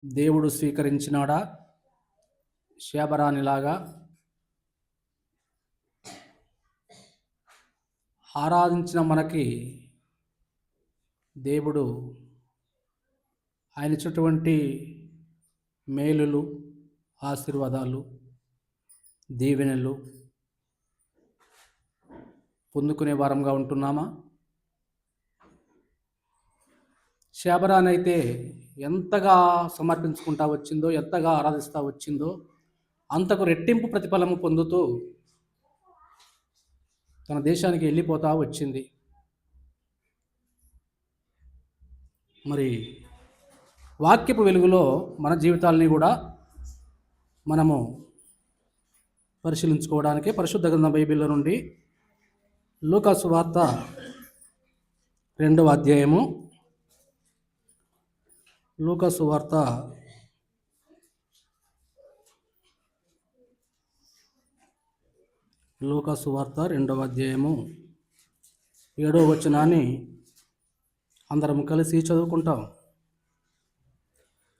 దేవుడు స్వీకరించినాడా? శేబరానిలాగా ఆరాధించిన మనకి దేవుడు ఆయన ఇచ్చినటువంటి మేలులు, ఆశీర్వాదాలు, దీవెనలు పొందుకునే వారంగా ఉంటున్నామా? శేబరానైతే ఎంతగా సమర్పించుకుంటా వచ్చిందో, ఎంతగా ఆరాధిస్తూ వచ్చిందో అంతకు రెట్టింపు ప్రతిఫలము పొందుతూ తన దేశానికి వెళ్ళిపోతూ వచ్చింది. మరి వాక్యపు వెలుగులో మన జీవితాలని కూడా మనము పరిశీలించుకోవడానికి పరిశుద్ధ గ్రంథ బైబిల్లో నుండి లూకా సువార్త 2వ అధ్యాయము, లూకా సువార్త 2వ అధ్యాయము 7వ వచనాన్ని అందరం కలిసి చదువుకుంటాం.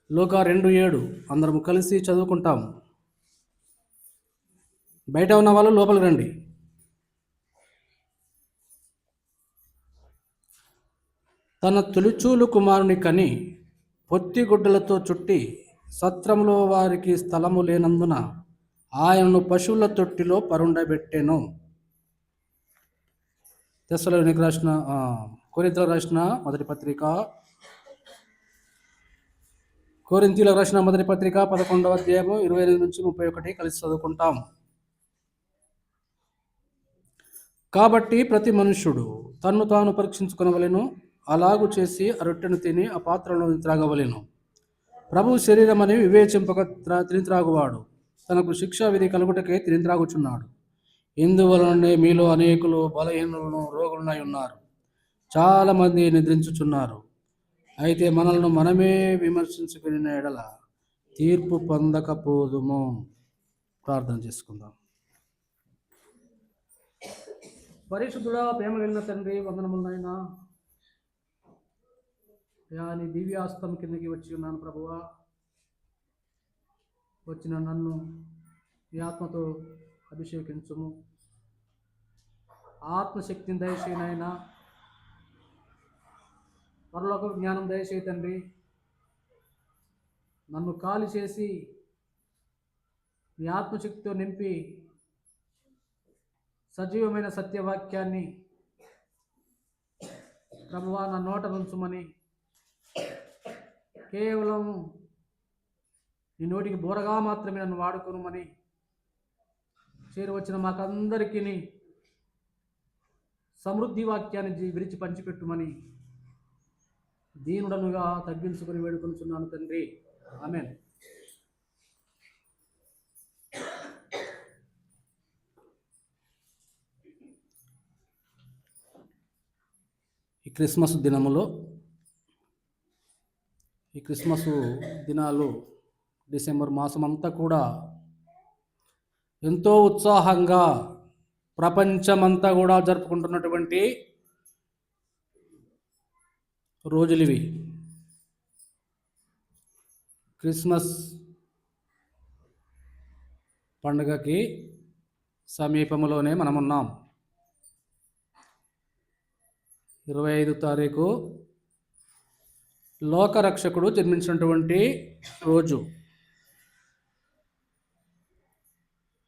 లూకా 2:7 అందరం కలిసి చదువుకుంటాం. బయట ఉన్న వాళ్ళు లోపలికి రండి. తన తొలిచూలు కుమారుని కని పొత్తిగుడ్డలతో చుట్టి సత్రములో వారికి స్థలము లేనందున ఆయనను పశువుల తొట్టిలో పరుండబెట్టెను. తెస్సలోనికీయులకు రాసిన కొరింథీయులకు రాసిన మొదటి పత్రిక 11వ అధ్యాయము 28 నుంచి 31 కలిసి చదువుకుంటాం. కాబట్టి ప్రతి మనుష్యుడు తన్ను తాను పరీక్షించుకొనవలెను, అలాగు చేసి ఆ రొట్టెను తిని ఆ పాత్రలో త్రాగవలెను. ప్రభువు శరీరమని వివేచింపక తిని త్రాగువాడు తనకు శిక్షా విధి కలుగుటకే తిని త్రాగుచున్నాడు. ఇందువలనే మీలో అనేకులు బలహీనులను రోగులనై ఉన్నారు, చాలామంది నిద్రించుచున్నారు. అయితే మనల్ని మనమే విమర్శించుకునే ఎడల తీర్పు పొందకపోదుము. ప్రార్థన చేసుకుందాం. పరిశుద్ధుడా, ప్రేమ కలిగిన తండ్రి, వందనములనైనా నీ దివ్యాస్తం కిందకి వచ్చి ఉన్నాను ప్రభువా. వచ్చిన నన్ను నీ ఆత్మతో అభిషేకించుము. ఆత్మశక్తిని దయచేయనైనా, పరలోక జ్ఞానం దయచేయి తండ్రి. నన్ను ఖాళీ చేసి నీ ఆత్మశక్తితో నింపి సజీవమైన సత్యవాక్యాన్ని ప్రభువా నా నోట నుంచుమని, కేవలం నీ నోటికి బోరగా మాత్రమే నన్ను వాడుకోనుమని చేరువచ్చిన మాకందరికీ సమృద్ధి వాక్యాన్ని విరిచి పంచిపెట్టుమని దీనుడనుగా తగ్గించుకొని వేడుకొనుచున్నాను తండ్రి. ఆమేన్. ఈ క్రిస్మస్ దినాలు డిసెంబర్ మాసం అంతా కూడా ఎంతో ఉత్సాహంగా ప్రపంచమంతా కూడా జరుపుకుంటున్నటువంటి రోజులు ఇవి. క్రిస్మస్ పండుగకి సమీపంలోనే మనమున్నాం. 25వ తారీఖు లోకరక్షకుడు జన్మించినటువంటి రోజు.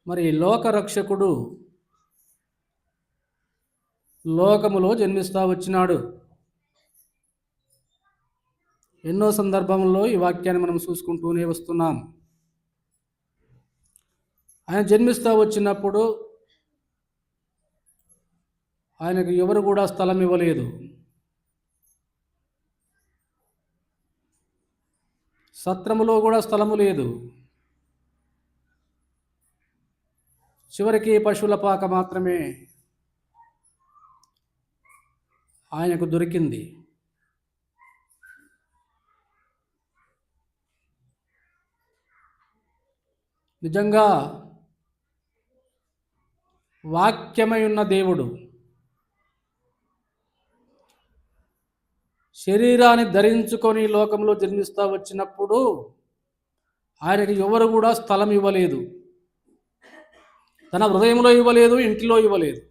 మరి లోకరక్షకుడు లోకములో జన్మిస్తూ వచ్చినాడు. ఎన్నో సందర్భంలో ఈ వాక్యాన్ని మనం చూసుకుంటూనే వస్తున్నాం. ఆయన జన్మిస్తూ వచ్చినప్పుడు ఆయనకు ఎవరు కూడా స్థలం ఇవ్వలేదు. సత్రములో కూడా స్థలము లేదు. చివరికి పశువుల పాక మాత్రమే ఆయనకు దొరికింది. నిజంగా వాక్యమై ఉన్న దేవుడు శరీరాన్ని ధరించుకొని లోకంలో జన్మిస్తూ వచ్చినప్పుడు ఆయనకి ఎవరు కూడా స్థలం ఇవ్వలేదు. తన హృదయంలో ఇవ్వలేదు, ఇంటిలో ఇవ్వలేదు.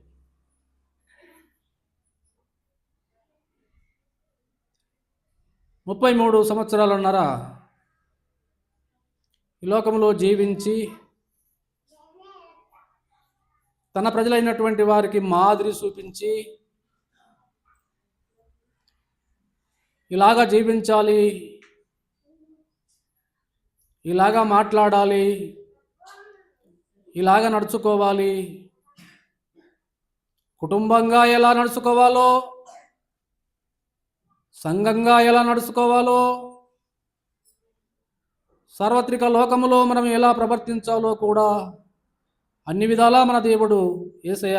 ముప్పై 33 సంవత్సరాలున్నర ఈ లోకంలో జీవించి తన ప్రజలైనటువంటి వారికి మాదిరి చూపించి ఇలాగా జీవించాలి, ఇలాగా మాట్లాడాలి, ఇలాగా నడుచుకోవాలి, కుటుంబంగా ఎలా నడుచుకోవాలో, సంఘంగా ఎలా నడుచుకోవాలో, సార్వత్రిక లోకములో మనం ఎలా ప్రవర్తించాలో కూడా అన్ని విధాలా మన దేవుడు యేసయ్య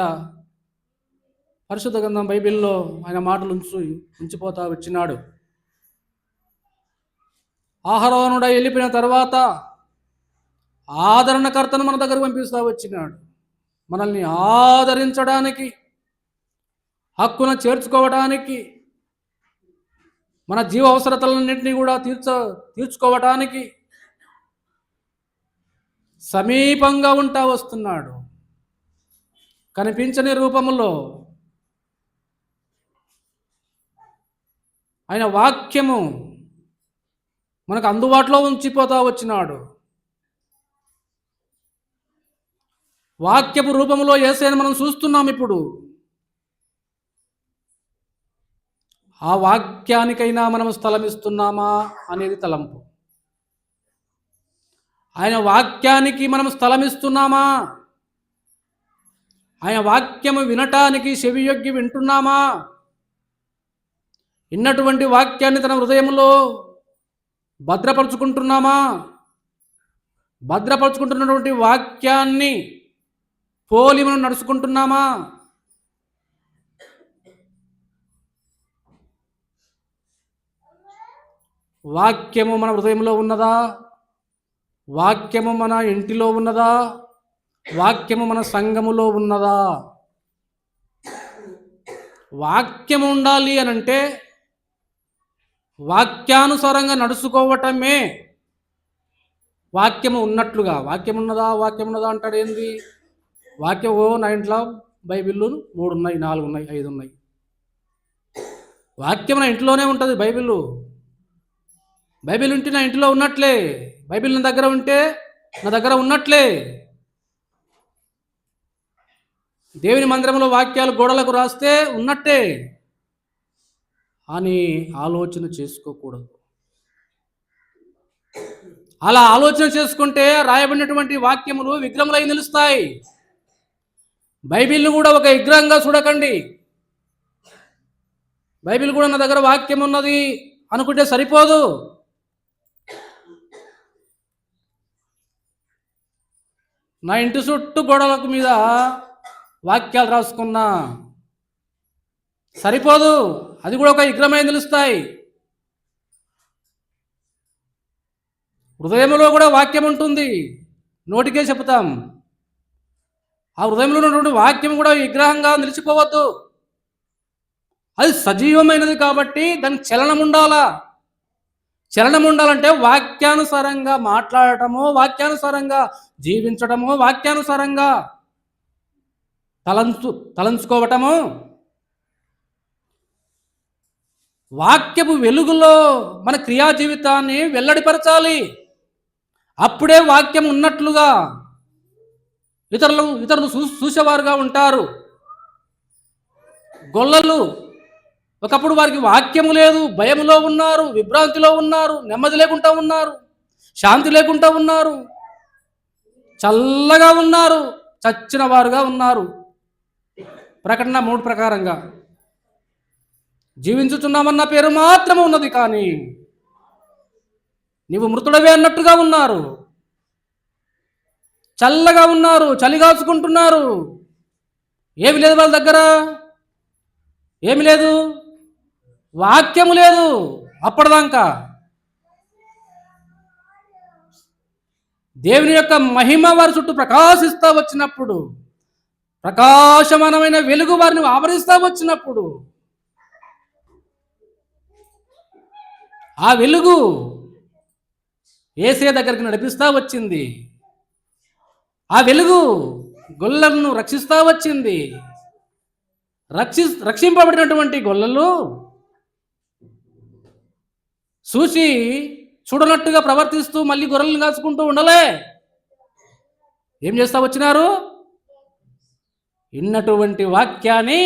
పరిశుద్ధ గ్రంథం బైబిల్లో ఆయన మాటలు ఉంచిపోతా వచ్చినాడు. ఆహరోనుడ వెళ్ళిపోయిన తర్వాత ఆదరణకర్తను మన దగ్గర పంపిస్తూ వచ్చినాడు. మనల్ని ఆదరించడానికి, హక్కున చేర్చుకోవడానికి, మన జీవ అవసరతలన్నింటినీ కూడా తీర్చుకోవటానికి సమీపంగా ఉంటా వస్తున్నాడు. కనిపించని రూపములో ఆయన వాక్యము మనకు అందుబాటులో ఉంచిపోతా వచ్చినాడు. వాక్యపు రూపంలో యేసయ్యను మనం చూస్తున్నాం. ఇప్పుడు ఆ వాక్యానికైనా మనం స్థలం ఇస్తున్నామా అనేది తలంపు. ఆయన వాక్యానికి మనం స్థలం ఇస్తున్నామా? ఆయన వాక్యము వినటానికి చెవియొగ్గి వింటున్నామా? ఇన్నటువంటి వాక్యాన్ని తన హృదయంలో భద్రపరుచుకుంటున్నామా? భద్రపరుచుకుంటున్నటువంటి వాక్యాన్ని పోలి మనం నడుచుకుంటున్నామా? వాక్యము మన హృదయంలో ఉన్నదా? వాక్యము మన ఇంటిలో ఉన్నదా? వాక్యము మన సంఘములో ఉన్నదా? వాక్యము ఉండాలి అనంటే వాక్యానుసారంగా నడుచుకోవటమే వాక్యము ఉన్నట్లుగా. వాక్యం ఉన్నదా, వాక్యం ఉన్నదా అంటాడు. ఏంది వాక్యం? నా ఇంట్లో బైబిళ్ళు 3 ఉన్నాయి, 4 ఉన్నాయి, 5 ఉన్నాయి. వాక్యం నా ఇంట్లోనే ఉంటుంది. బైబిల్ ఉంటే నా ఇంట్లో ఉన్నట్లే. బైబిల్ నా దగ్గర ఉంటే నా దగ్గర ఉన్నట్లే. దేవుని మందిరంలో వాక్యాలు గోడలకు రాస్తే ఉన్నట్టే అని ఆలోచన చేసుకోకూడదు. అలా ఆలోచన చేసుకుంటే రాయబడినటువంటి వాక్యములు విగ్రహములై నిలుస్తాయి. బైబిల్ను కూడా ఒక విగ్రహంగా చూడకండి. బైబిల్ కూడా నా దగ్గర వాక్యం ఉన్నది అనుకుంటే సరిపోదు. నా ఇంటి చుట్టూ గోడలకు మీద వాక్యాలు రాసుకున్నా సరిపోదు. అది కూడా ఒక విగ్రహమై నిలుస్తాయి. హృదయంలో కూడా వాక్యం ఉంటుంది, నోటికే చెప్తాం. ఆ హృదయంలో ఉన్నటువంటి వాక్యం కూడా విగ్రహంగా నిలిచిపోవద్దు. అది సజీవమైనది కాబట్టి దానికి చలనం ఉండాలా. చలనం ఉండాలంటే వాక్యానుసారంగా మాట్లాడటము, వాక్యానుసారంగా జీవించటము, వాక్యానుసారంగా తలంచుకోవటము, వాక్యపు వెలుగులో మన క్రియా జీవితాన్ని వెల్లడిపరచాలి. అప్పుడే వాక్యం ఉన్నట్లుగా ఇతరులు చూసేవారుగా ఉంటారు. గొల్లలు ఒకప్పుడు వారికి వాక్యము లేదు, భయములో ఉన్నారు, విభ్రాంతిలో ఉన్నారు, నెమ్మది లేకుండా ఉన్నారు, శాంతి లేకుండా ఉన్నారు, చల్లగా ఉన్నారు, చచ్చిన వారుగా ఉన్నారు. ప్రకటన 3 ప్రకారంగా జీవించుతున్నామన్న పేరు మాత్రమే ఉన్నది, కానీ నీవు మృతుడవే అన్నట్టుగా ఉన్నారు. చల్లగా ఉన్నారు, చలిగాచుకుంటున్నారు. ఏమి లేదు వాళ్ళ దగ్గర, ఏమి లేదు, వాక్యము లేదు. అప్పటిదాకా దేవుని యొక్క మహిమ వారి చుట్టూ ప్రకాశిస్తూ వచ్చినప్పుడు, ప్రకాశమానమైన వెలుగు వారిని ఆవరిస్తూ వచ్చినప్పుడు, ఆ వెలుగు యేసయ్య దగ్గరికి నడిపిస్తా వచ్చింది. ఆ వెలుగు గొల్లలను రక్షిస్తా వచ్చింది. రక్షింపబడినటువంటి గొల్లలు చూసి చూడనట్టుగా ప్రవర్తిస్తూ మళ్ళీ గొర్రెలను కాచుకుంటూ ఉండలే. ఏం చేస్తా వచ్చినారు? ఇన్నటువంటి వాక్యాన్ని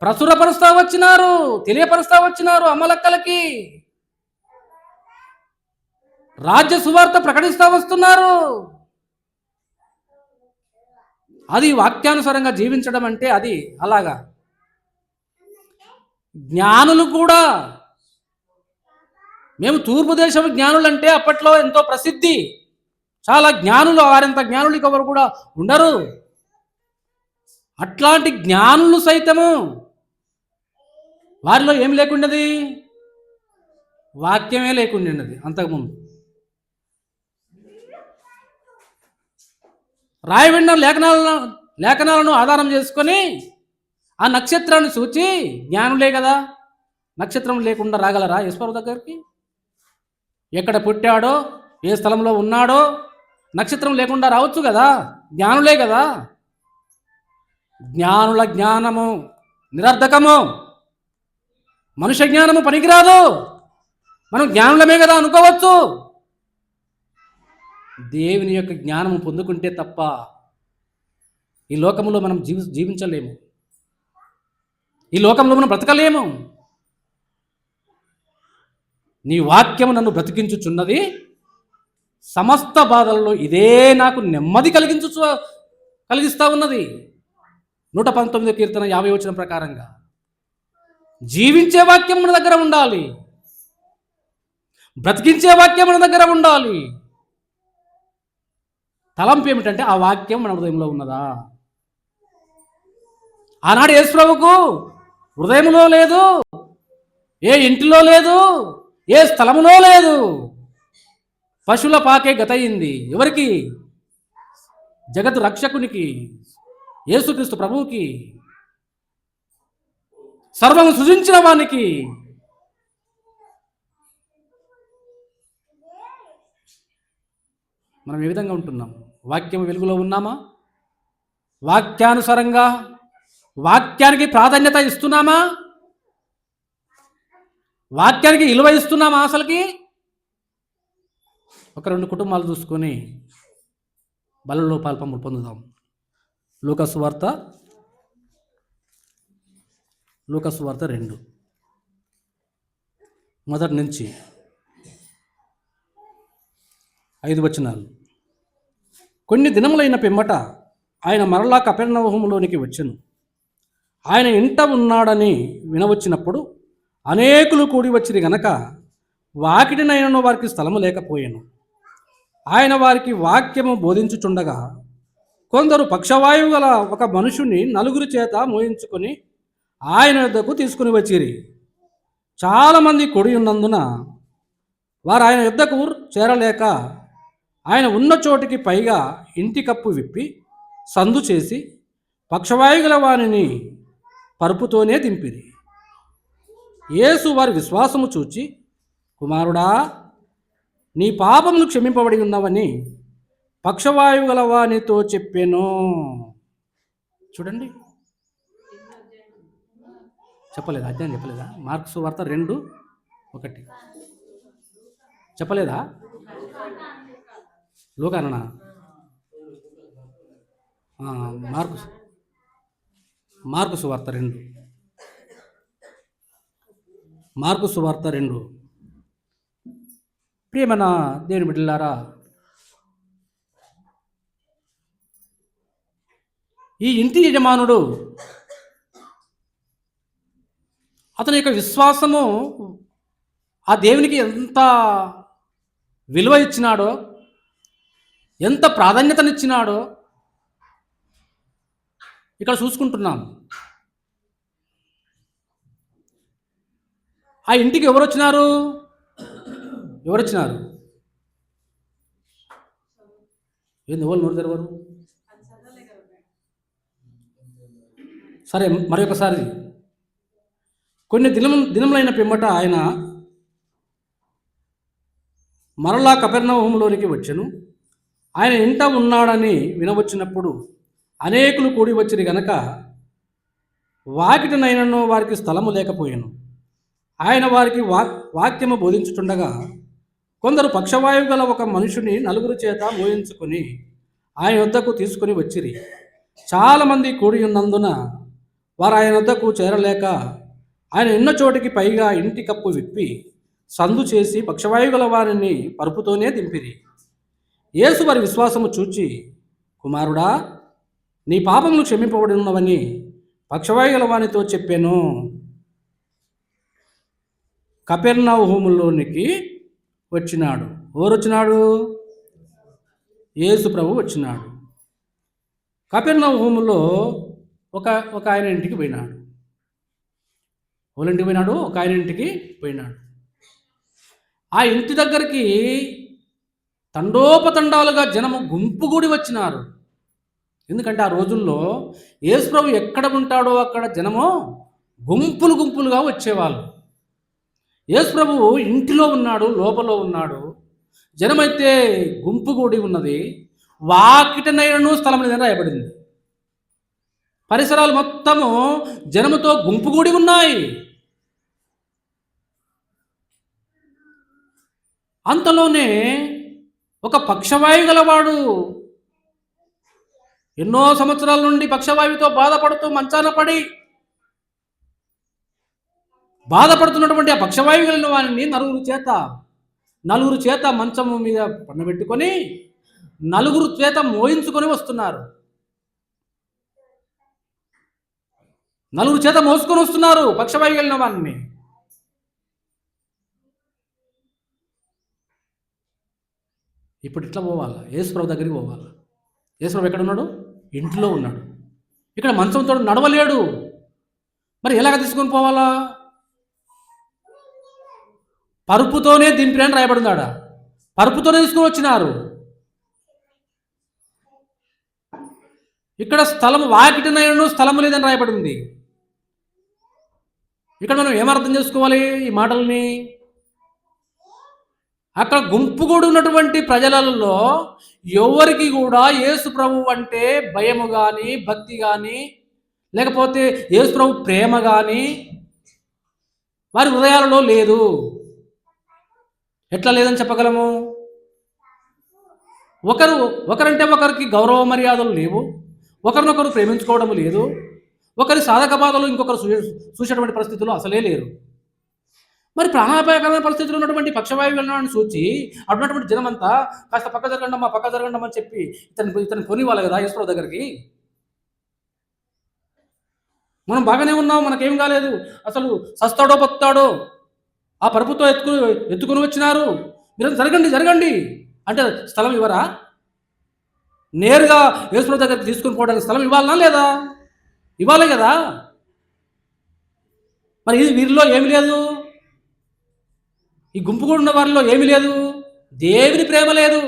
ప్రచురపరుస్తా వచ్చినారు, తెలియపరుస్తా వచ్చినారు అమ్మలక్కలకి. రాజ్య సువార్త ప్రకటిస్తా వస్తున్నారు. అది వాక్యానుసారంగా జీవించడం అంటే అది అలాగా. జ్ఞానులు కూడా, మేము తూర్పు దేశం జ్ఞానులు అంటే అప్పట్లో ఎంతో ప్రసిద్ధి. చాలా జ్ఞానులు, వారింత జ్ఞానులు ఎవరు కూడా ఉండరు. అట్లాంటి జ్ఞానులు సైతము వారిలో ఏం లేకుండాది? వాక్యమే లేకుండాది. అంతకుముందు రాయబడిన లేఖనాలను ఆధారం చేసుకొని ఆ నక్షత్రాన్ని చూచి, జ్ఞానులే కదా, నక్షత్రం లేకుండా రాగలరా యేసుప్రభు దగ్గరికి? ఎక్కడ పుట్టాడో, ఏ స్థలంలో ఉన్నాడో నక్షత్రం లేకుండా రావచ్చు కదా, జ్ఞానులే కదా. జ్ఞానుల జ్ఞానము నిరర్ధకము, మనుష్య జ్ఞానము పనికిరాదు. మనం జ్ఞానులమే కదా అనుకోవచ్చు. దేవుని యొక్క జ్ఞానము పొందుకుంటే తప్ప ఈ లోకంలో మనం జీవించలేము, ఈ లోకంలో మనం బ్రతకలేము. నీ వాక్యము నన్ను బ్రతికించుచున్నది, సమస్త బాధల్లో ఇదే నాకు నెమ్మది కలిగిస్తా ఉన్నది. 119 కీర్తన 50 వచనం ప్రకారంగా జీవించే వాక్యం మన దగ్గర ఉండాలి, బ్రతికించే వాక్యం మన దగ్గర ఉండాలి. తలంపు ఏమిటంటే ఆ వాక్యం మన హృదయంలో ఉన్నదా? ఆనాడు యేసుప్రభువుకు హృదయంలో లేదు, ఏ ఇంటిలో లేదు, ఏ స్థలములో లేదు. పశువుల పాకే గతయింది. ఎవరికి? జగత్ రక్షకునికి, యేసుక్రీస్తు ప్రభువుకి, సర్వము సృజించిన వానికి. మనం ఏ విధంగా ఉంటున్నాం? వాక్యం వెలుగులో ఉన్నామా? వాక్యానుసారంగా వాక్యానికి ప్రాధాన్యత ఇస్తున్నామా? వాక్యానికి విలువ ఇస్తున్నామా? అసలుకి ఒక 2 కుటుంబాలు చూసుకొని బలలో పాల్పంపులు పొందుదాం. లూకాసు వార్త 2 మొదటి నుంచి 5 వచనాలు. కొన్ని దినములైన పిమ్మట ఆయన మరలా కపెర్నహూములోనికి వచ్చెను. ఆయన ఇంట ఉన్నాడని వినవచ్చినప్పుడు అనేకులు కూడి వచ్చిరి గనక వాకిటినైనను వారికి స్థలము లేకపోయాను. ఆయన వారికి వాక్యము బోధించుచుండగా కొందరు పక్షవాయువు గల ఒక మనుషుని 4 చేత మోయించుకొని ఆయన యొద్దకు తీసుకుని వచ్చిరి. చాలామంది కొడి ఉన్నందున వారు ఆయన యొద్దకు చేరలేక ఆయన ఉన్న చోటికి పైగా ఇంటి కప్పు విప్పి సందు చేసి పక్షవాయు గల వారిని పరుపుతోనే దింపిరి. యేసు వారి విశ్వాసము చూచి, కుమారుడా, నీ పాపములు క్షమింపబడి ఉన్నవని పక్షవాయువు గల వానితో చెప్పాను. చూడండి, చెప్పలేదా? అధ్యాయం చెప్పలేదా? మార్కు వార్త 2:1 చెప్పలేదా? లూకానా? మార్కు సువార్త 2. మార్కు సువార్త 2. ప్రియమైన దేవుని బిడ్డలారా, ఈ ఇంటి యజమానుడు అతని యొక్క విశ్వాసము ఆ దేవునికి ఎంత విలువ ఇచ్చినాడో, ఎంత ప్రాధాన్యతనిచ్చినాడో ఇక్కడ చూసుకుంటున్నాం. ఆ ఇంటికి ఎవరు వచ్చినారు? ఏంది ఎవరు నోరు తెరవరు? సరే, మరొకసారి. కొన్ని దినములైన పిమ్మట ఆయన మరలా కపెర్నహూములోనికి వచ్చెను. ఆయన ఇంట ఉన్నాడని వినవచ్చినప్పుడు అనేకులు కూడి వచ్చిరి గనక వాకిటనైనను వారికి స్థలము లేకపోయాను. ఆయన వారికి వాక్యము బోధించుచుండగా కొందరు పక్షవాయువు గల ఒక మనుషుని నలుగురు చేత మోయించుకొని ఆయన వద్దకు తీసుకుని వచ్చిరి. చాలామంది కూడి ఉన్నందున వారు ఆయన వద్దకు చేరలేక ఆయన ఉన్న చోటికి పైగా ఇంటి కప్పు విప్పి సందు చేసి పక్షవాయువు గల వారిని పరుపుతోనే దింపిరి. యేసు వారి విశ్వాసము చూచి, కుమారుడా, నీ పాపములు క్షమింపబడి ఉన్నవని పక్షవాయు గల వానితో చెప్పాను. కపెర్నహూములోనికి వచ్చినాడు. ఎవరు వచ్చినాడు? యేసు ప్రభు వచ్చినాడు. కపెర్నహూములో ఒక ఒక ఆయన ఇంటికి పోయినాడు. వాళ్ళింటికి పోయినాడు, ఒక ఆయన ఇంటికి పోయినాడు. ఆ ఇంటి దగ్గరికి తండోపతండాలుగా జనము గుంపు కూడి వచ్చినారు. ఎందుకంటే ఆ రోజుల్లో యేసు ప్రభు ఎక్కడ ఉంటాడో అక్కడ జనము గుంపులు గుంపులుగా వచ్చేవాళ్ళు. యేసు ప్రభు ఇంటిలో ఉన్నాడు, లోపల ఉన్నాడు. జనమైతే గుంపు కూడి ఉన్నది. వాకిటనైనను స్థలం లేదని రాయబడింది. పరిసరాలు మొత్తము జనముతో గుంపు కూడి ఉన్నాయి. అంతలోనే ఒక పక్షవాయు గలవాడు, ఎన్నో సంవత్సరాల నుండి పక్షవాయువుతో బాధపడుతూ మంచాన పడి బాధపడుతున్నటువంటి ఆ పక్షవాయువు కలిగిన వారిని నలుగురు చేత మంచము మీద పండబెట్టుకొని నలుగురు చేత మోయించుకొని వస్తున్నారు. నలుగురు చేత మోసుకొని వస్తున్నారు పక్షవాయువు కలిగిన వారిని. ఇప్పుడు ఇట్లా పోవాలా? యేసుప్రభు దగ్గరికి పోవాలా? యేసుప్రభు ఎక్కడ ఉన్నాడు? ఇంట్లో ఉన్నాడు. ఇక్కడ మంచంతో నడవలేడు. మరి ఎలాగ తీసుకొని పోవాలా? పరుపుతోనే దింపిరని రాయబడిందాడ. పరుపుతోనే తీసుకొని వచ్చినారు. ఇక్కడ స్థలము వాకిటనైనను స్థలము లేదని రాయబడింది. ఇక్కడ మనం ఏమర్థం చేసుకోవాలి ఈ మాటల్ని? అక్కడ గుంపు కూడా ఉన్నటువంటి ప్రజలలో ఎవరికి కూడా యేసు ప్రభు అంటే భయము కానీ, భక్తి కానీ, లేకపోతే యేసు ప్రభు ప్రేమ కానీ వారి హృదయాలలో లేదు. ఎట్లా లేదని చెప్పగలము? ఒకరంటే ఒకరికి గౌరవ మర్యాదలు లేవు. ఒకరినొకరు ప్రేమించుకోవడం లేదు. ఒకరి సాధక బాధలు ఇంకొకరు చూసేటువంటి పరిస్థితులు అసలే లేరు. మరి ప్రాణాపాయకరమైన పరిస్థితులు ఉన్నటువంటి పక్షవాయువులను చూచి అటువంటి జనమంతా కాస్త పక్క జరగండి అని చెప్పి ఇతను కొనివ్వాలి కదా యేసుప్రభు దగ్గరికి. మనం బాగానే ఉన్నాం, మనకేం కాలేదు, అసలు సస్తాడో బతాడో ఆ పరుపుతో ఎత్తుకుని వచ్చినారు, మీరు జరగండి అంటే స్థలం ఇవ్వరా? నేరుగా యేసుప్రభు దగ్గరికి తీసుకుని పోవడానికి స్థలం ఇవ్వాలనా లేదా? ఇవ్వాలి కదా. మరి వీరిలో ఏమి లేదు? ఈ గుంపు కూడా ఉన్న వారిలో ఏమి లేదు? దేవుని ప్రేమ లేదు.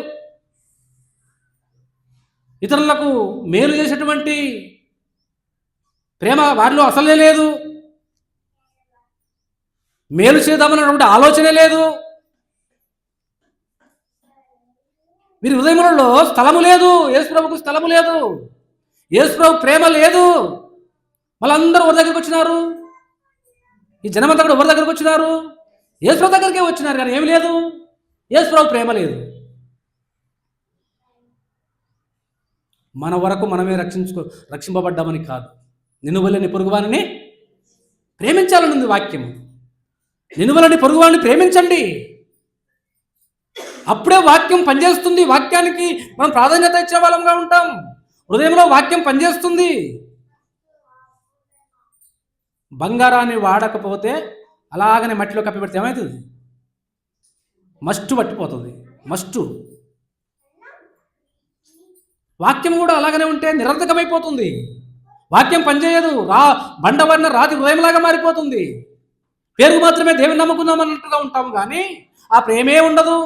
ఇతరులకు మేలు చేసేటువంటి ప్రేమ వారిలో అసలే లేదు. మేలు చేద్దామన్నటువంటి ఆలోచనే లేదు. వీరి హృదయములలో స్థలము లేదు. యేసుప్రభుకు స్థలము లేదు. యేసుప్రభు ప్రేమ లేదు. వాళ్ళందరూ ఎవరి దగ్గరికి వచ్చినారు? ఈ జనమంతా కూడా ఎవరి దగ్గరికి వచ్చినారు? యేసుప్రభు దగ్గరికే వచ్చినారు, కానీ ఏమి లేదు, యేసుప్రభు ప్రేమ లేదు. మన వరకు మనమే రక్షింపబడ్డామని కాదు, నిన్ను వల్ల నీ పొరుగువారిని ప్రేమించాలనుంది వాక్యం. నిన్ను వల్ల నీ పొరుగువారిని ప్రేమించండి, అప్పుడే వాక్యం పనిచేస్తుంది. వాక్యానికి మనం ప్రాధాన్యత ఇచ్చే వాళ్ళంగా ఉంటాం. హృదయంలో వాక్యం పనిచేస్తుంది. బంగారాన్ని వాడకపోతే అలాగనే మట్టిలో కప్పి పెడితే ఏమవుతుంది? మస్టు పట్టిపోతుంది. మస్టు. వాక్యం కూడా అలాగనే ఉంటే నిరర్థకమైపోతుంది. వాక్యం పనిచేయదు. బండవన్న రాతి హృదయంలాగా మారిపోతుంది. పేరుకు మాత్రమే దేవుని నమ్ముకుందాం అన్నట్టుగా ఉంటాము, కానీ ఆ ప్రేమే ఉండదు.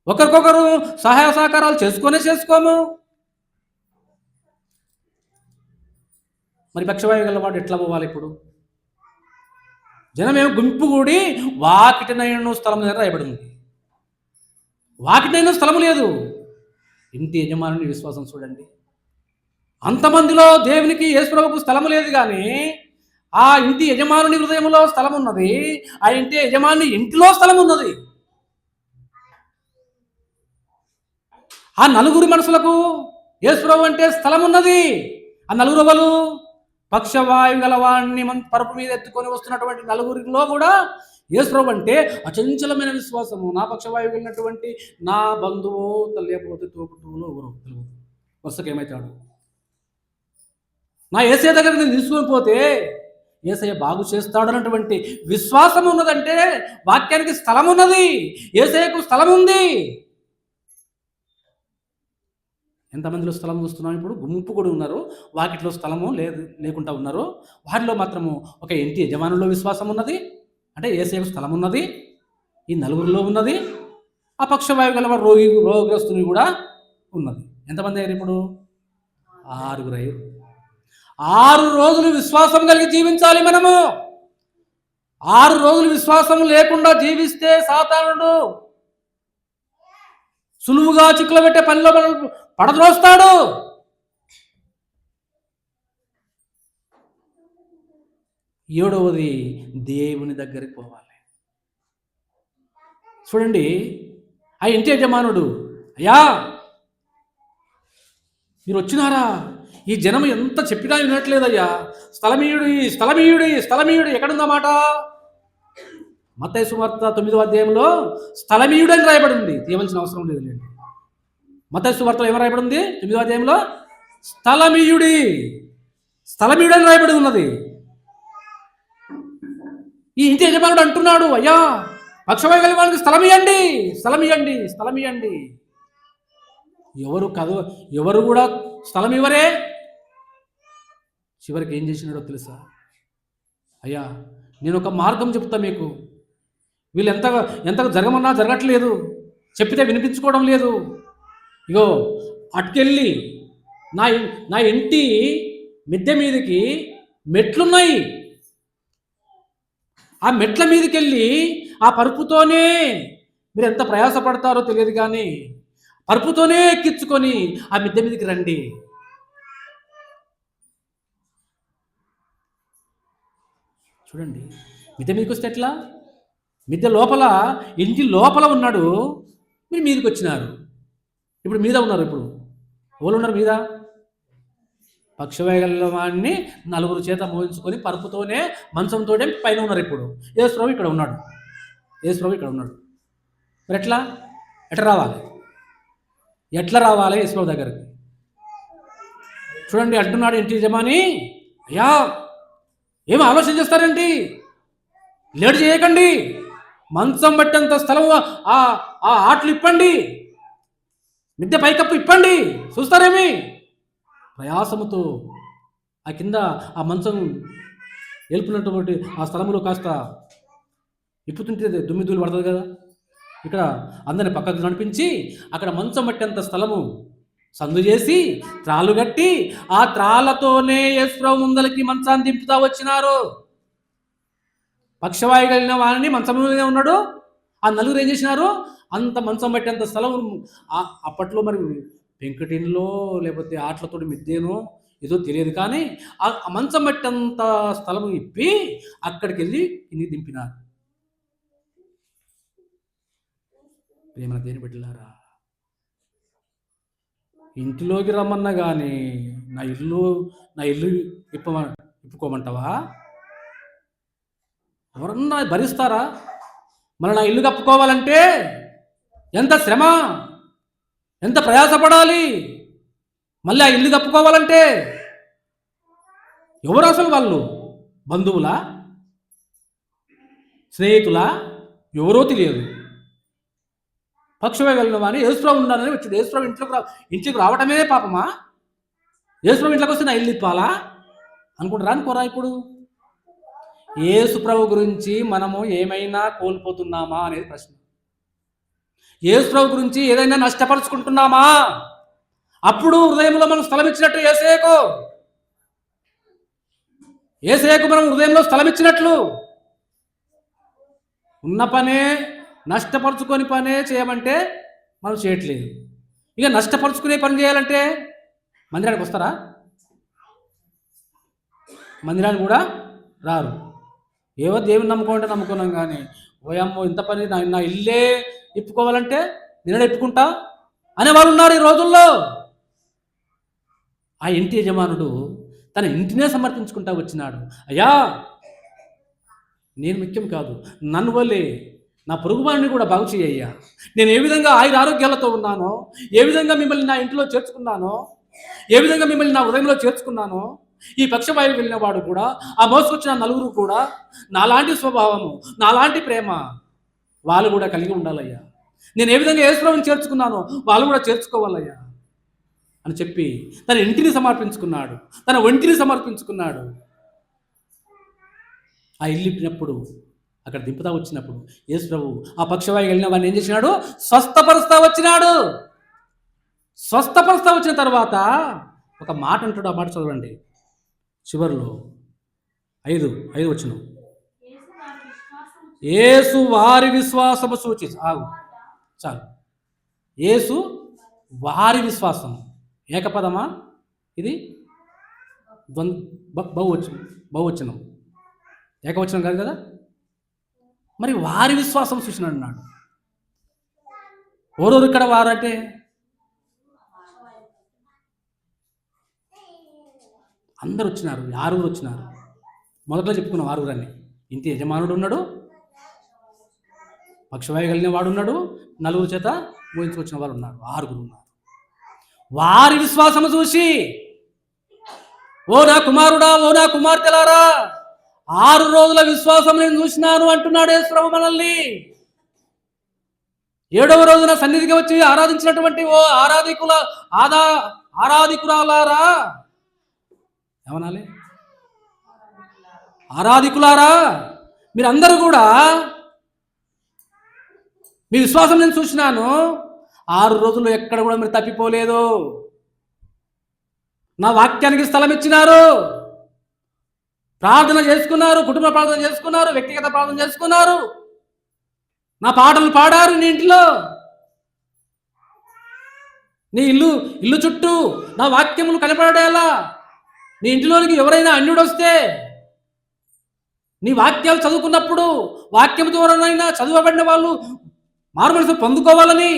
ఒకరికొకరు సహాయ సహకారాలు చేసుకోము. మరి పక్షవాయు గలవాడు ఎట్లా పోవాలి ఇప్పుడు? జనమేమో గుంపు కూడి వాకిటనైనను స్థలం దగ్గర రాయబడింది. వాకిటైనా స్థలము లేదు. ఇంటి యజమానుని విశ్వాసం చూడండి. అంతమందిలో దేవునికి యేసుప్రభువుకు స్థలము లేదు కానీ ఆ ఇంటి యజమానుని హృదయంలో స్థలం ఉన్నది. ఆ ఇంటి యజమాని ఇంటిలో స్థలం ఉన్నది. ఆ నలుగురి మనసులకు యేసుప్రభు అంటే స్థలం ఉన్నది. ఆ నలుగురు ఎవరు? పక్షవాయు గలవాడిని పరుపు మీద ఎత్తుకొని వస్తున్నటువంటి నలుగురిలో కూడా యేసుప్రభు అంటే అచంచలమైన విశ్వాసము. నా పక్షవాయువు వెళ్ళినటువంటి నా బంధువు లేకపోతే తోపుటూలో ఎవరు తెలియదు, వరుసకు ఏమవుతాడు. నా యేసయ్య దగ్గర నేను తీసుకొని పోతే యేసయ్య బాగు చేస్తాడు అన్నటువంటి విశ్వాసం ఉన్నదంటే వాక్యానికి స్థలం ఉన్నది. యేసయ్యకు స్థలం ఉంది. ఎంతమందిలో స్థలం చూస్తున్నాం? ఇప్పుడు గుంపు కూడా ఉన్నారు, వాకిట్లో స్థలము లేకుండా ఉన్నారు. వాటిలో మాత్రము ఒక ఇంటి యజమానుల్లో విశ్వాసం ఉన్నది, అంటే యేసయ్యకు స్థలం ఉన్నది. ఈ నలుగురిలో ఉన్నది. ఆ పక్షవాయువు గల రోగగ్రస్తుని కూడా ఉన్నది. ఎంతమంది అయ్యారు ఇప్పుడు? 6 అయ్యారు. 6 రోజులు విశ్వాసం కలిగి జీవించాలి మనము. 6 రోజులు విశ్వాసం లేకుండా జీవిస్తే సాతానుడు సులువుగా చిక్కులు పెట్టే పనిలో పడద్రోస్తాడు. ఏడవది దేవుని దగ్గరికి పోవాలి. చూడండి, ఆ ఇంటి యజమానుడు, అయ్యా మీరు వచ్చినారా? ఈ జనం ఎంత చెప్పినా వినట్లేదయ్యా, స్థలమీయుడి స్థలమీయుడి స్థలమీయుడి. ఎక్కడుందా మాట? మత్తయి సువార్త 9వ అధ్యాయంలో స్థలమీయుడు అని రాయబడింది. తీయవలసిన అవసరం లేదులేండి. మత్తయి సువార్తలో ఏమని రాయబడింది? 9వ అధ్యాయంలో స్థలమీయుడి స్థలమీయుడు అని రాయబడి ఉన్నది. ఈ ఇంటి యజమానుడు అంటున్నాడు, అయ్యా పక్షవాయు గల వానికి స్థలం ఇవ్వండి, స్థలం ఇవ్వండి, స్థలం ఇవ్వండి. ఎవరు కూడా స్థలం ఇవ్వరే. చివరికి ఏం చేసినాడో తెలుసా? అయ్యా నేను ఒక మార్గం చెప్తా మీకు. వీళ్ళు ఎంతగా జరగమన్నా జరగట్లేదు, చెప్పితే వినిపించుకోవడం లేదు. ఇగో అటుకెళ్ళి నా ఇంటి మిద్దె మీదకి మెట్లున్నాయి. ఆ మెట్ల మీదకి వెళ్ళి ఆ పరుపుతోనే, మీరు ఎంత ప్రయాసపడతారో తెలియదు కానీ పరుపుతోనే ఎక్కించుకొని ఆ మిద్దె మీదకి రండి. చూడండి, మిద్దె మీదకి వస్తే ఎట్లా? మిద్దె లోపల, ఇంటి లోపల ఉన్నాడు, మీరు మీదకి వచ్చినారు. ఇప్పుడు మీద ఉన్నారు. ఇప్పుడు ఎవరు ఉన్నారు మీద? పక్షవాయువాన్ని 4 చేత మోయించుకొని పరుపుతోనే మంచంతోనే పైన ఉన్నారు. ఇప్పుడు యేసుప్రభు ఇక్కడ ఉన్నాడు. యేసుప్రభు ఇక్కడ ఉన్నాడు. మరి ఎట్లా రావాలి? ఎట్లా రావాలి యేసుప్రభు దగ్గరికి? చూడండి, అంటున్నాడు ఇంటి యజమాని, అయ్యా ఏమి ఆలోచన చేస్తారేంటి? లేట్ చేయకండి, మంచం పట్టేంత స్థలం ఆ ఆటలు ఇప్పండి, మిద్దె పైకప్పు ఇప్పండి, చూస్తారేమి? ప్రయాసముతో ఆ కింద ఆ మంచం ఎలుపునటువంటి ఆ స్థలంలో కాస్త ఇప్పుతుంటే దుమ్మిదూలు పడుతుంది కదా. ఇక్కడ అందరిని పక్కకు నడిపించి అక్కడ మంచం పట్టేంత స్థలము సందు చేసి త్రాళ్ళు కట్టి ఆ త్రాళ్ళతోనే యేసుప్రభు ముందలకి మంచాన్ని దింపుతా వచ్చినారు. పక్షవాయు కలిగిన వారిని మంచం మీదనే ఉన్నాడు. ఆ నలుగురు ఏం చేసినారు? అంత మంచం పట్టేంత స్థలం అప్పట్లో మరి పెంకుటిన్లో లేకపోతే ఆటలతో మిద్దేనో ఏదో తెలియదు కానీ ఆ మంచం పట్టేంత స్థలం ఇప్పి అక్కడికి వెళ్ళి కిందికి దింపినారు. ప్రేమన దేని బిడ్డలారా, ఇంటిలోకి రమ్మన్నా కానీ నా ఇల్లు ఇప్పుకోమంటావా? ఎవరన్నా భరిస్తారా? మన నా ఇల్లు కప్పుకోవాలంటే ఎంత శ్రమ, ఎంత ప్రయాసపడాలి. మళ్ళీ ఆ ఇల్లు కప్పుకోవాలంటే ఎవరు అసలు? వాళ్ళు బంధువులా, స్నేహితులా, ఎవరో తెలియదు. పక్షమే వెళ్ళిన వాని యేసుప్రభు ఉండాలని వచ్చాడు. యేసుప్రభు ఇంట్లోకి రావటమే పాపమా? యేసుప్రభు ఇంట్లోకి వస్తే నా ఇల్లు ఇప్పాలా అనుకుంటారా? అనుకోరా? ఇప్పుడు యేసుప్రభు గురించి మనము ఏమైనా కోల్పోతున్నామా అనేది ప్రశ్న. యేసుప్రభు గురించి ఏదైనా నష్టపరుచుకుంటున్నామా? అప్పుడు హృదయంలో మనం స్థలం ఇచ్చినట్టు యేసయ్యకు మనం హృదయంలో స్థలం ఇచ్చినట్లు. ఉన్న పనే నష్టపరుచుకొని పనే చేయమంటే మనం చేయట్లేదు. ఇక నష్టపరుచుకునే పని చేయాలంటే మందిరానికి వస్తారా? మందిరానికి కూడా రారు. ఏవో దేవుని నమ్ముకుంటే నమ్ముకున్నాం కానీ ఓయమ్మో ఇంత పని నా ఇల్లే ఇప్పుకోవాలంటే నేను ఇప్పుకుంటా అనేవాళ్ళు ఉన్నారు ఈ రోజుల్లో. ఆ ఇంటి యజమానుడు తన ఇంటినే సమర్పించుకుంటా వచ్చినాడు. అయ్యా, నేను ముఖ్యం కాదు, నన్ను వల్లే నా పొరుగువాడిని కూడా బాగు చేయ్యా. నేను ఏ విధంగా ఆరోగ్యాలతో ఉన్నానో, ఏ విధంగా మిమ్మల్ని నా ఇంట్లో చేర్చుకున్నానో, ఏ విధంగా మిమ్మల్ని నా హృదయంలో చేర్చుకున్నానో, ఈ పక్షవాయువు వెళ్ళిన వాడు కూడా, ఆ మోసుకొచ్చిన నలుగురు కూడా నాలాంటి స్వభావము, నాలాంటి ప్రేమ వాళ్ళు కూడా కలిగి ఉండాలయ్యా. నేను ఏ విధంగా యేసుప్రభువుని చేర్చుకున్నానో వాళ్ళు కూడా చేర్చుకోవాలయ్యా అని చెప్పి తన ఇంటిని సమర్పించుకున్నాడు, తన ఒంటిని సమర్పించుకున్నాడు. ఆ ఇల్లు ఇప్పినప్పుడు, అక్కడ దింపుతా వచ్చినప్పుడు యేసుప్రభు ఆ పక్షవాయువు వెళ్ళిన వాడిని ఏం చేసినాడు? స్వస్థపరుస్తా వచ్చినాడు. స్వస్థపరుస్తా వచ్చిన తర్వాత ఒక మాట అంటాడు. ఆ మాట చదవండి చివరిలో 5 వచనం. యేసు వారి విశ్వాసము సూచి చాలు. యేసు వారి విశ్వాసం ఏకపదమా? ఇది బహువచనం, ఏకవచనం కాదు కదా. మరి వారి విశ్వాసం చూసినాడు అన్నాడు. ఓరోరు ఇక్కడ వారంటే అందరు వచ్చినారు. 6 వచ్చినారు. మొదట్లో చెప్పుకున్నాం 6 ఇంటి యజమానుడు ఉన్నాడు, పక్షవాయువు కలిగిన వాడు ఉన్నాడు, 4 చేత మోయించుకొచ్చిన వారు ఉన్నారు, 6 ఉన్నారు. వారి విశ్వాసము చూసి, ఓ నా కుమారుడా, ఓ నా కుమార్తెలారా, 6 రోజుల విశ్వాసం నేను చూసినాను అంటున్నాడు యేసుప్రభు మనల్ని. 7వ రోజున సన్నిధికి వచ్చి ఆరాధించినటువంటి ఓ ఆరాధికురాలారా, ఏమనాలి? ఆరాధికులారా, మీరందరూ కూడా మీ విశ్వాసం నేను చూసినాను. 6 రోజులు ఎక్కడ కూడా మీరు తప్పిపోలేదు. నా వాక్యానికి స్థలం ఇచ్చినారు, ప్రార్థన చేసుకున్నారు, కుటుంబ ప్రార్థన చేసుకున్నారు, వ్యక్తిగత ప్రార్థన చేసుకున్నారు, నా పాటలు పాడారు. నీ ఇంటిలో, నీ ఇల్లు చుట్టూ నా వాక్యములు కనపడేలా. నీ ఇంటిలోనికి ఎవరైనా అన్యుడు వస్తే నీ వాక్యాలు చదువుకున్నప్పుడు వాక్యం ద్వారానైనా చదువబడిన వాళ్ళు మారు మనసు పొందుకోవాలని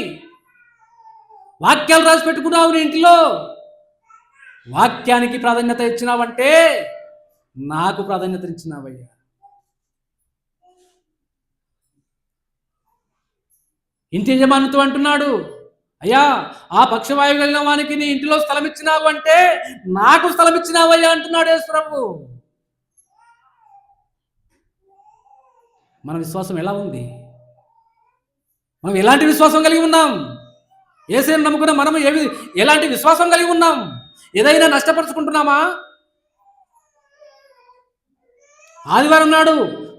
వాక్యాలు రాసి పెట్టుకున్నావు. నీ ఇంటిలో వాక్యానికి ప్రాధాన్యత ఇచ్చినావంటే నాకు ప్రాధాన్యత ఇచ్చినావయ్యా. ఇంటి యజమానితో అంటున్నాడు, అయ్యా, ఆ పక్షవాయువు కలిగిన వానికి నీ ఇంటిలో స్థలం ఇచ్చినావు అంటే నాకు స్థలం ఇచ్చినావయ్యా అంటున్నాడు యేసుప్రభు. మన విశ్వాసం ఎలా ఉంది? మనం ఎలాంటి విశ్వాసం కలిగి ఉన్నాం? యేసుని నమ్ముకున్న మనం ఎలాంటి విశ్వాసం కలిగి ఉన్నాం? ఏదైనా నష్టపరుచుకుంటున్నామా? ఆదివారం నాడు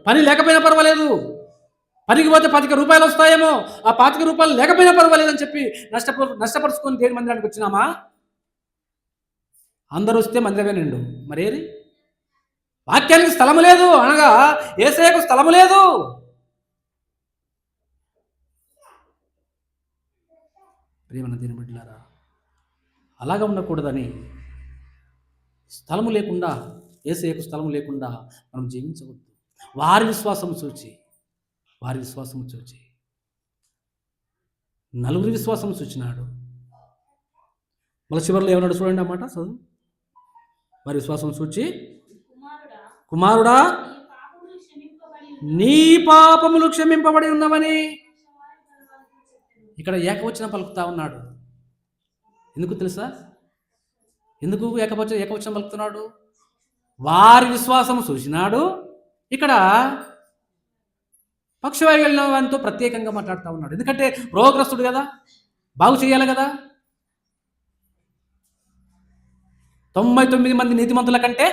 పని లేకపోయినా పర్వాలేదు, పనికి పోతే 25 రూపాయలు వస్తాయేమో, ఆ 25 రూపాయలు లేకపోయినా పర్వాలేదని చెప్పి నష్టపరుచుకొని దేవుని మందిరానికి వచ్చినామా? అందరూ వస్తే మందిరమే నిండు. మరేది? వాక్యానికి స్థలము లేదు అనగా యేసయ్యకు స్థలము లేదు. ప్రియమైన దేవుని బిడ్డలారా, అలాగా ఉండకూడదని, స్థలము లేకుండా, యేసయ్యకు స్థలము లేకుండా మనం జీవించవద్దు. వారి విశ్వాసం చూచి, నలుగురి విశ్వాసం చూచినాడు. మళ్ళీ చివరిలో ఏమన్నాడు చూడండి అన్నమాట, చదువు. వారి విశ్వాసం చూచి, కుమారుడా, నీ పాపములు క్షమింపబడి ఉన్నవని. ఇక్కడ ఏకవచనం పలుకుతా ఉన్నాడు. ఎందుకు తెలుసా? ఎందుకు ఏకవచనం పలుకుతున్నాడు? వారి విశ్వాసం చూసినాడు. ఇక్కడ పక్షవాయువు వెళ్ళిన వారితో ప్రత్యేకంగా మాట్లాడుతూ ఉన్నాడు. ఎందుకంటే రోగగ్రస్తుడు కదా, బాగు చేయాలి కదా. 99 మంది నీతిమంతుల కంటే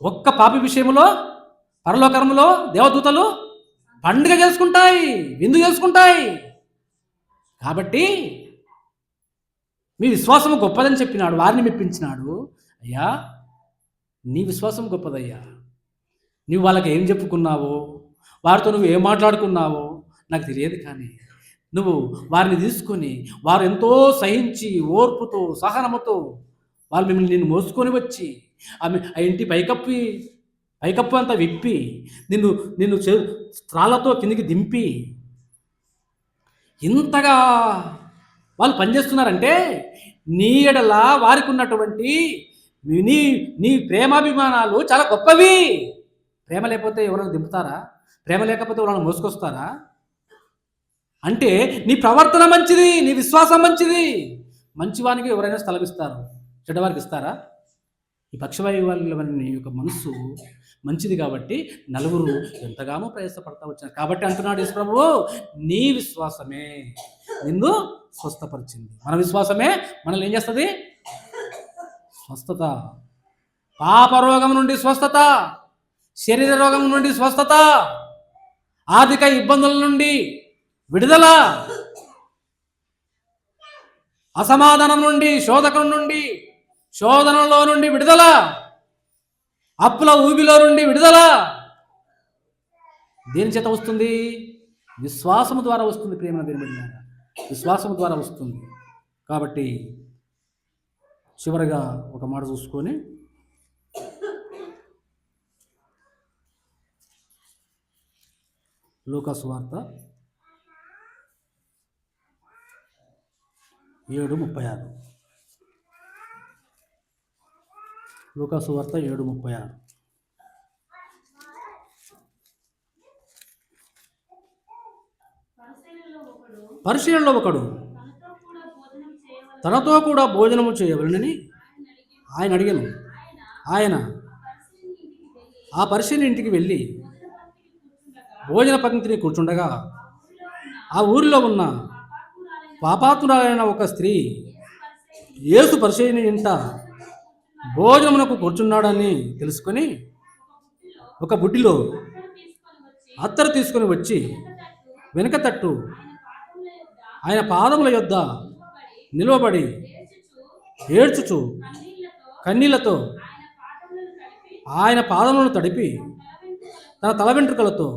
ఒక్క పాపి విషయంలో పరలోకములో దేవదూతలు పండుగ చేసుకుంటాయి, విందు చేసుకుంటాయి. కాబట్టి మీ విశ్వాసం గొప్పదని చెప్పినాడు, వారిని మెప్పించినాడు. అయ్యా, నీ విశ్వాసం గొప్పదయ్యా. నువ్వు వాళ్ళకి ఏం చెప్పుకున్నావో, వారితో నువ్వు ఏం మాట్లాడుకున్నావో నాకు తెలియదు, కానీ నువ్వు వారిని తీసుకొని వారు ఎంతో సహించి ఓర్పుతో సహనముతో వాళ్ళు మిమ్మల్ని నిన్ను మోసుకొని వచ్చి ఆ ఇంటి పైకప్పు అంతా విప్పి నిన్ను నిన్ను త్రాళ్ళతో కిందికి దింపి ఇంతగా వాళ్ళు పనిచేస్తున్నారంటే నీ ఎడల వారికి ఉన్నటువంటి నీ నీ ప్రేమాభిమానాలు చాలా గొప్పవి. ప్రేమ లేకపోతే ఎవరైనా దింపుతారా? ప్రేమ లేకపోతే ఎవరైనా మోసుకొస్తారా? అంటే నీ ప్రవర్తన మంచిది, నీ విశ్వాసం మంచిది. మంచివానికి ఎవరైనా స్థలం ఇస్తారు, చెడ్డవారికి ఇస్తారా? ఈ పక్షవాయువుని యొక్క మనస్సు మంచిది కాబట్టి నలుగురు ఎంతగానో ప్రయాసపడతా వచ్చారు. కాబట్టి అంటున్నాడు యేసు ప్రభువు, నీ విశ్వాసమే నిన్ను స్వస్థపరిచింది. మన విశ్వాసమే మనల్ని ఏం చేస్తుంది? స్వస్థత. పాప రోగం నుండి స్వస్థత, శరీర రోగం నుండి స్వస్థత, ఆర్థిక ఇబ్బందుల నుండి విడుదల, అసమాధానం నుండి, శోధనలో నుండి విడుదల, అప్పుల ఊబిలో నుండి విడుదల. దేని చేత వస్తుంది? విశ్వాసము ద్వారా వస్తుంది. ప్రేమ దేవుడిలారా, విశ్వాసము ద్వారా వస్తుంది. కాబట్టి చివరిగా ఒక మాట చూసుకొని లూకా సువార్త 7:36. లూకా సువార్త 7:36. పరిశీలనలో ఒకడు తనతో కూడా భోజనము చేయవలనని ఆయన అడిగాను. ఆయన ఆ పరిశీలన ఇంటికి వెళ్ళి భోజన పంక్తిని కూర్చుండగా ఆ ఊరిలో ఉన్న పాపాత్మురాలైన ఒక స్త్రీ యేసు పరిశీలన ఇంట భోజనమునకు కూర్చున్నాడని తెలుసుకొని ఒక బుడ్డిలో అత్తరు తీసుకొని వచ్చి వెనుక తట్టు ఆయన పాదముల యొద్ద నిలవబడి ఏడ్చుచు కన్నీళ్లతో ఆయన పాదములను తడిపి తన తల వెంట్రుకలతో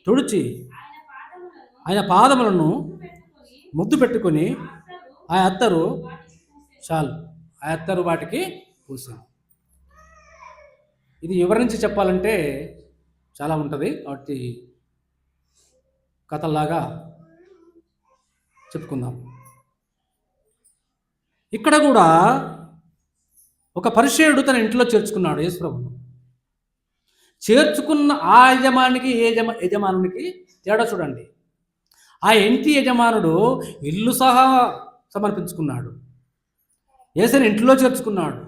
తుడిచి ఆయన పాదములను ముద్దు పెట్టుకొని ఆ అత్తరు వాటికి పూసాను. ఇది ఎవరి నుంచి చెప్పాలంటే చాలా ఉంటుంది కాబట్టి కథల్లాగా చెప్పుకుందాం. ఇక్కడ కూడా ఒక పరిచయుడు తన ఇంట్లో చేర్చుకున్నాడు యేసుప్రభును. చేర్చుకున్న ఆ యజమానికి యజమానునికి తేడా చూడండి. ఆ ఇంటి యజమానుడు ఇల్లు సహా సమర్పించుకున్నాడు, యేసుని ఇంట్లో చేర్చుకున్నాడు.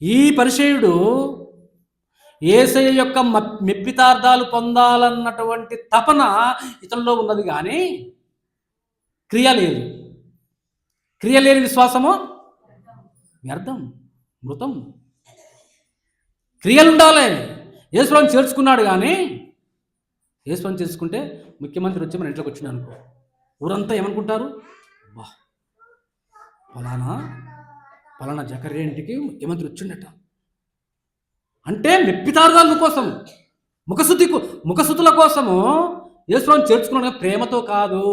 ఈ పరిచయుడు యేసయ్య యొక్క మెప్పితార్థాలు పొందాలన్నటువంటి తపన ఇతనిలో ఉన్నది, కానీ క్రియ లేని విశ్వాసము వ్యర్థం, మృతం. క్రియలు ఉండాలి. యేసుప్రభుని చేర్చుకున్నాడు, కానీ యేసుప్రభుని చేసుకుంటే ముఖ్యమంత్రి వచ్చి మన ఇంట్లోకి వచ్చింది అనుకో, ఊరంతా ఏమనుకుంటారు? బా పలానా జకర్యా ఇంటికి ముఖ్యమంత్రి వచ్చిండట అంటే మెప్పితార్థాల కోసం, ముఖశుద్ధుల కోసము యేసుప్రభుని చేర్చుకున్నాడు, ప్రేమతో కాదు.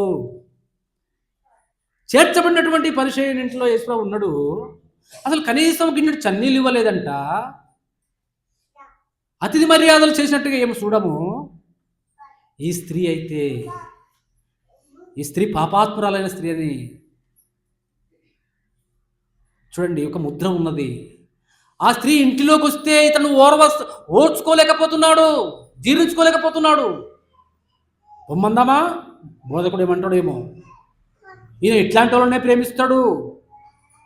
చేర్చబడినటువంటి పరిచయుని ఇంట్లో యేసుప్రభు ఉన్నాడు, అసలు కనీసం గిన్నెడు చన్నీళ్ళు ఇవ్వలేదంట. అతిథి మర్యాదలు చేసినట్టుగా ఏమి చూడము. ఈ స్త్రీ పాపాత్మురాలైన స్త్రీ అని చూడండి, ఒక ముద్ర ఉన్నది. ఆ స్త్రీ ఇంటిలోకి వస్తే ఇతను ఓర్చుకోలేకపోతున్నాడు, జీర్ణించుకోలేకపోతున్నాడు. బొమ్మందామా బోధకుడు ఏమంటాడేమో, ఈయన ఇట్లాంటి వాళ్ళనే ప్రేమిస్తాడు,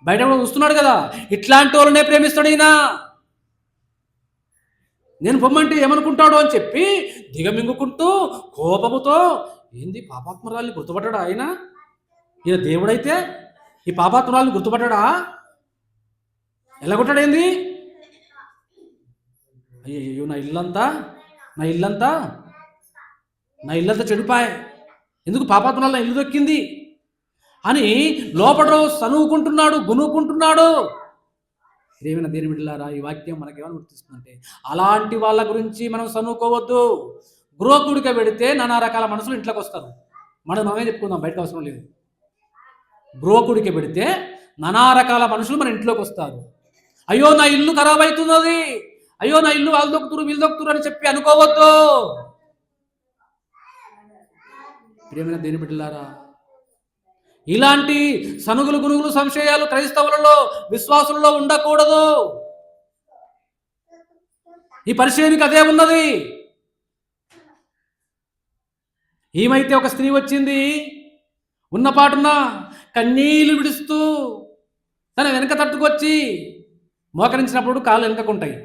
బయట కూడా చూస్తున్నాడు కదా, ఇట్లాంటి వాళ్ళనే ప్రేమిస్తాడు ఈయన, నేను బొమ్మంటే ఏమనుకుంటాడు అని చెప్పి దిగమింగుకుంటూ కోపముతో, ఏంది పాపాత్మరాల్ని గుర్తుపట్టాడా ఆయన? ఈయన దేవుడైతే ఈ పాపాత్మరాల్ని గుర్తుపట్టాడా? ఎలా కొట్టాడేంది? అయ్యో నా ఇల్లంతా చెడిపాయ్, ఎందుకు పాపాత్మరాలు నా ఇల్లు దొక్కింది అని లోపల సనువుకుంటున్నాడు, గునుకుంటున్నాడు. ప్రేమైన దేని బిడ్డలారా, ఈ వాక్యం మనకేమైనా గుర్తిస్తుందంటే అలాంటి వాళ్ళ గురించి మనం సనుకోవద్దు. గృహకుడిగా పెడితే నానా రకాల మనుషులు ఇంట్లోకి వస్తారు, మనమే చెప్పుకుందాం, బయటకు అవసరం లేదు. బ్రోకుడికి పెడితే నానా రకాల మనుషులు మన ఇంట్లోకి వస్తారు. అయ్యో నా ఇల్లు ఖరాబ్ అవుతున్నది, అయ్యో నా ఇల్లు వాళ్ళు దొక్కుతురు వీళ్ళు దొక్కుతురు అని చెప్పి అనుకోవద్దు. ప్రియమైన దేని బిడ్డలారా, ఇలాంటి సనుగులు గునుగులు సంశయాలు క్రైస్తవులలో విశ్వాసులలో ఉండకూడదు. ఈ పరిచయానికి అదే ఉన్నది. ఏమైతే ఒక స్త్రీ వచ్చింది, ఉన్నపాటున కన్నీళ్లు విడుస్తూ తన వెనక తట్టుకొచ్చి మోకరించినప్పుడు కాళ్ళు వెనకకుంటాయి.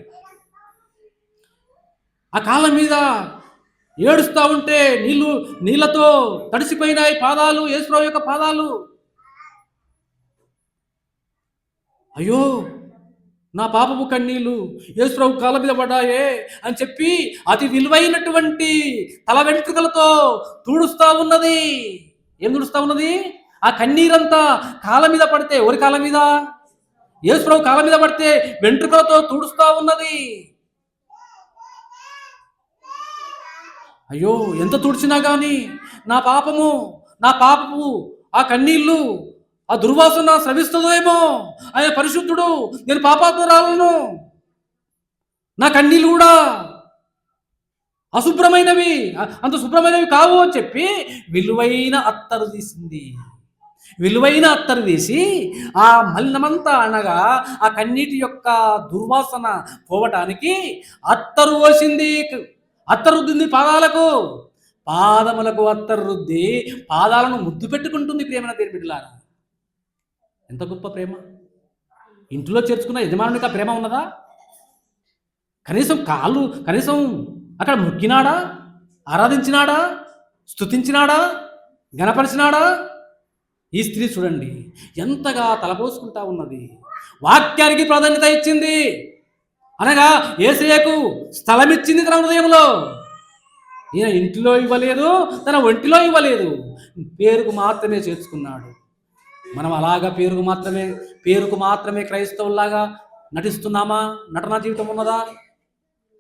ఆ కాళ్ళ మీద ఏడుస్తూ ఉంటే నీళ్లతో తడిసిపోయినాయి పాదాలు, యేసుప్రభు యొక్క పాదాలు. అయ్యో నా పాపపు కన్నీళ్లు యేసుప్రభు కాళ్ళ మీద పడ్డాయే అని చెప్పి అతి విలువైనటువంటి తల వెంట్రుకలతో తుడుస్తూ ఉన్నది. ఏం తుడుస్తూ ఉన్నది? ఆ కన్నీరంతా కాళ్ళ మీద పడితే, ఎవరి కాళ్ళ మీద? యేసుప్రభు కాళ్ళ మీద పడితే వెంట్రుకలతో తుడుస్తూ ఉన్నది. అయ్యో ఎంత తుడిచినా కానీ నా పాపపు ఆ కన్నీళ్ళు, ఆ దుర్వాసన స్రవిస్తుందేమో, ఆయన పరిశుద్ధుడు, నేను పాపాత్మురాలను, నా కన్నీళ్ళు కూడా అశుభ్రమైనవి, అంత శుభ్రమైనవి కావు అని చెప్పి విలువైన అత్తరు తీసింది. విలువైన అత్తరు తీసి ఆ మలినమంతా అనగా ఆ కన్నీటి యొక్క దుర్వాసన పోవటానికి అత్తరు పోసింది. అత్తరు రుద్దింది పాదములకు అత్తరు రుద్ది పాదాలను ముద్దు పెట్టుకుంటుంది. ప్రేమన దేని బిడ్డలారా, ఎంత గొప్ప ప్రేమ! ఇంట్లో చేర్చుకున్న యజమానునికి ఆ ప్రేమ ఉన్నదా? కనీసం అక్కడ మొక్కినాడా, ఆరాధించినాడా, స్తుతించినాడా, గణపరిచినాడా? ఈ స్త్రీ చూడండి ఎంతగా తలపోసుకుంటా ఉన్నది. వాక్యానికి ప్రాధాన్యత ఇచ్చింది, అనగా యేసయ్యకు స్థలం ఇచ్చింది తన హృదయంలో. ఈయన ఇంటిలో ఇవ్వలేదు, తన ఒంటిలో ఇవ్వలేదు, పేరుకు మాత్రమే చేర్చుకున్నాడు. మనం అలాగా పేరుకు మాత్రమే క్రైస్తవుల్లాగా నటిస్తున్నామా? నటనా జీవితం ఉన్నదా?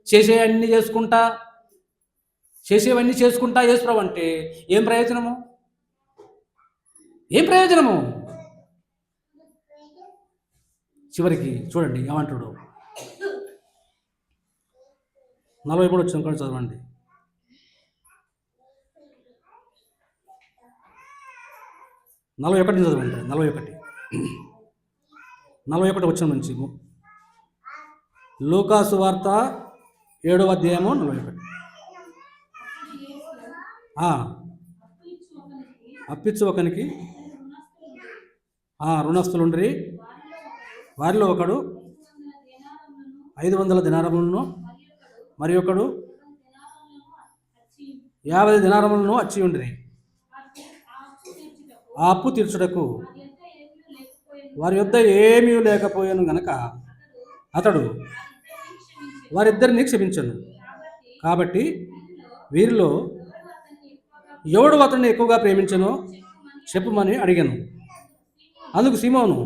చేసేవన్నీ చేసుకుంటా యేసుప్రభు అంటే ఏం ప్రయోజనము? చివరికి చూడండి ఏమంటాడు. 43 వచ్చిన కూడా చదవండి. 41 చదవండి. 41 వచ్చిన నుంచి లూకాసు వార్త 7వ అధ్యాయము 41. అప్పిచ్చు ఒకనికి రుణస్థులుండ్రి, వారిలో ఒకడు 500 దినారములను మరి ఒకడు 50 దినారములను అచ్చి ఉండ్రి. ఆ అప్పు తీర్చుటకు వారి యొద్ద ఏమీ లేకపోయాను గనక అతడు వారిద్దరిని క్షమించను. కాబట్టి వీరిలో ఎవడు అతన్ని ఎక్కువగా ప్రేమించనో చెప్పుమని అడిగాను. అందుకు సీమోను,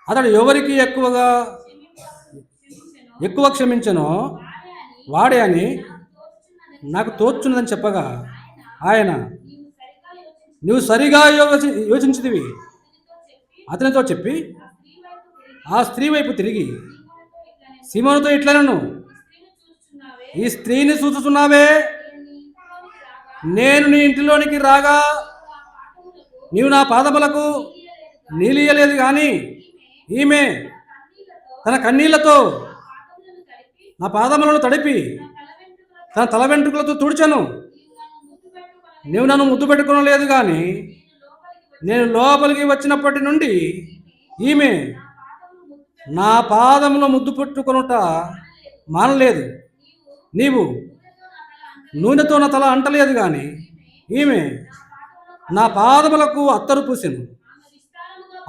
అతడు ఎవరికి ఎక్కువ క్షమించనో వాడే అని నాకు తోచున్నదని చెప్పగా ఆయన, నువ్వు సరిగా యోచించితివి అతనితో చెప్పి ఆ స్త్రీ వైపు తిరిగి సీమోనుతో ఇట్లనను, ఈ స్త్రీని చూచుచున్నావే, నేను నీ ఇంటిలోనికి రాగా నీవు నా పాదములకు నీలియలేదు, కానీ ఈమె తన కన్నీళ్లతో నా పాదములను తడిపి తన తల వెంట్రుకలతో తుడిచను. నీవు నన్ను ముద్దు పెట్టుకోలేదు, కానీ నేను లోపలికి వచ్చినప్పటి నుండి ఈమె నా పాదములో ముద్దు పెట్టుకొనుట మానలేదు. నీవు నూనెతో నా తల అంటలేదు, కానీ ఈమె నా పాదములకు అత్తరు పూసెను.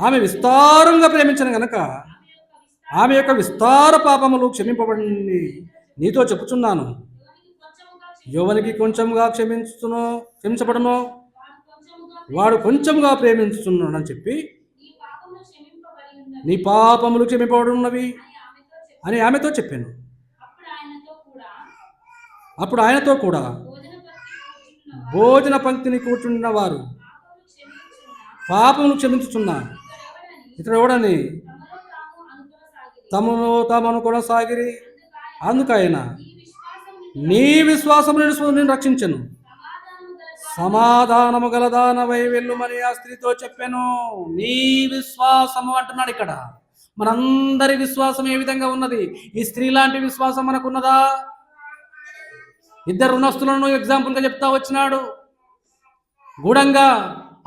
ఆమె విస్తారంగా ప్రేమించను గనక ఆమె యొక్క విస్తార పాపములు క్షమింపబడి నీతో చెప్పుచున్నాను. ఎవరికి కొంచెంగా క్షమించబడనో వాడు కొంచెంగా ప్రేమించుతున్నాడు అని చెప్పి నీ పాపములు క్షమింపబడినవి అని ఆమెతో చెప్పాను. అప్పుడు ఆయనతో కూడా భోజన పంక్తిని కూర్చున్న వారు పాపములు క్షమించుచున్నా ఇతడు ఎవడని తమను తామను కొనసాగిరి. అందుకైనా నీ విశ్వాసము నేను రక్షించను, సమాధానము గలదానవై వెళ్ళుమని ఆ స్త్రీతో చెప్పాను. నీ విశ్వాసము అంటున్నాడు ఇక్కడ. మనందరి విశ్వాసం ఏ విధంగా ఉన్నది? ఈ స్త్రీ లాంటి విశ్వాసం మనకున్నదా? ఇద్దరు రుణస్తులను ఎగ్జాంపుల్గా చెప్తా వచ్చినాడు. గూఢంగా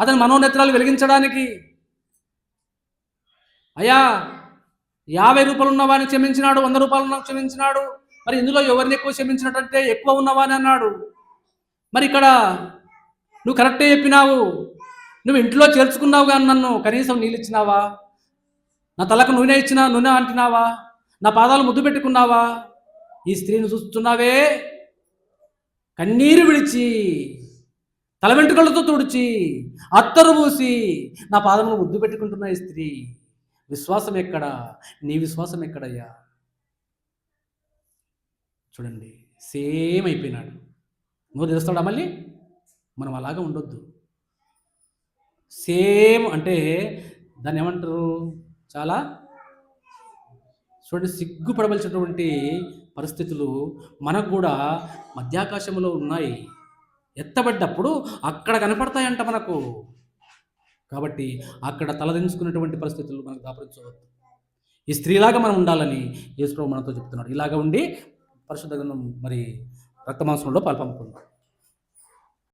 అతని మనోనేత్రాలు వెలిగించడానికి, అయ్యా 50 రూపాయలు ఉన్నవాడిని క్షమించినాడు, 100 రూపాయలు క్షమించినాడు. మరి ఇందులో ఎవరిని ఎక్కువ క్షమించినట్టంటే ఎక్కువ ఉన్నవాని అన్నాడు. మరి ఇక్కడ నువ్వు కరెక్టే చెప్పినావు, నువ్వు ఇంట్లో చేర్చుకున్నావు కానీ నన్ను కనీసం నీళ్ళు ఇచ్చినావా? నా తలకు నూనె అంటినావా? నా పాదాలు ముద్దు పెట్టుకున్నావా? ఈ స్త్రీని చూస్తున్నావే, కన్నీరు విడిచి తల వెంట్రుకలతో తుడిచి అత్తరు పూసి నా పాదమును ముద్దు పెట్టుకుంటున్న ఈ స్త్రీ విశ్వాసం ఎక్కడా? నీ విశ్వాసం ఎక్కడయ్యా? చూడండి, సేమ్ అయిపోయినాడు. నువ్వు తెలుస్తాడా? మళ్ళీ మనం అలాగా ఉండొద్దు. సేమ్ అంటే దాన్ని ఏమంటారు? చాలా చూడండి, సిగ్గుపడవలసినటువంటి పరిస్థితులు మనకు కూడా మధ్యాకాశంలో ఉన్నాయి. ఎత్తబడ్డప్పుడు అక్కడ కనపడతాయంట మనకు. కాబట్టి అక్కడ తలదించుకున్నటువంటి పరిస్థితులు మనకు దాపరించవద్దు. ఈ స్త్రీలాగా మనం ఉండాలని యేసు ప్రభువు మనతో చెప్తున్నాడు. ఇలాగా ఉండి పరిశుద్ధ గ్రంథం మరి రక్తమాంసంలో పాల్పంపుకుందాం.